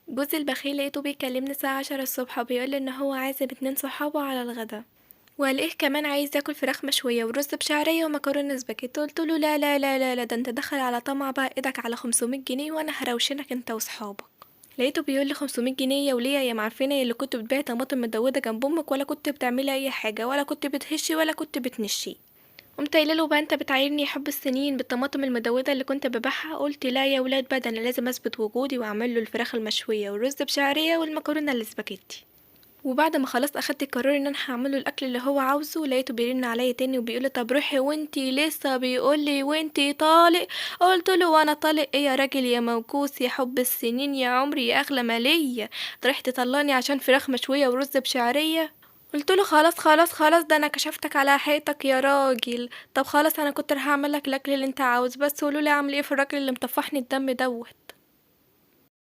جوزي البخيل لقيته بيكلمني الساعة 10 الصبح وبيقولي ان هو عازم 2 صحابه على الغدا، وقال كمان عايز ياكل فراخ مشوية ورز بشعرية ومكرونة سباكيتي. قلتله لا لا لا لا لا، ده انت دخل على طمع بقى، ايدك على 500 جنيه وانا هروشنك انت وصحابك. لقيته بيقولي 500 جنيه يا وليه يا معفنة، اللي كنت بتبيعي طماطم مدودة جنب امك، ولا كنت بتعملي اي حاجة، ولا كنت بتهشي ولا كنت بتنشي. قمت قايله له بقى انت بتعايرني يا حب السنين بالطماطم المدوده اللي كنت ببيعها؟ قلت لا يا ولاد بقى، ده انا لازم اثبت وجودي واعمل له الفراخ المشويه والرز بشعريه والمكرونه الاسباجيتي. وبعد ما خلاص اخدت القرار ان انا هعمله الاكل اللي هو عاوزه، لقيته بيرن عليا تاني وبيقولي طب روحي وانتي لسه، بيقولي وانتي طالق؟ قلت له وانا طالق ايه يا راجل يا موكوس يا حب السنين يا عمري يا اغلى ما ليا، تروح تطلعني عشان فراخ مشويه ورز بشعريه؟ قلت له خلاص خلاص خلاص، ده انا كشفتك على حقيقتك يا راجل. طب خلاص انا كنت راح اعمل لك الاكل اللي انت عاوز، بس قولوا لي اعمل ايه في الراجل اللي مطفحني الدم دوت.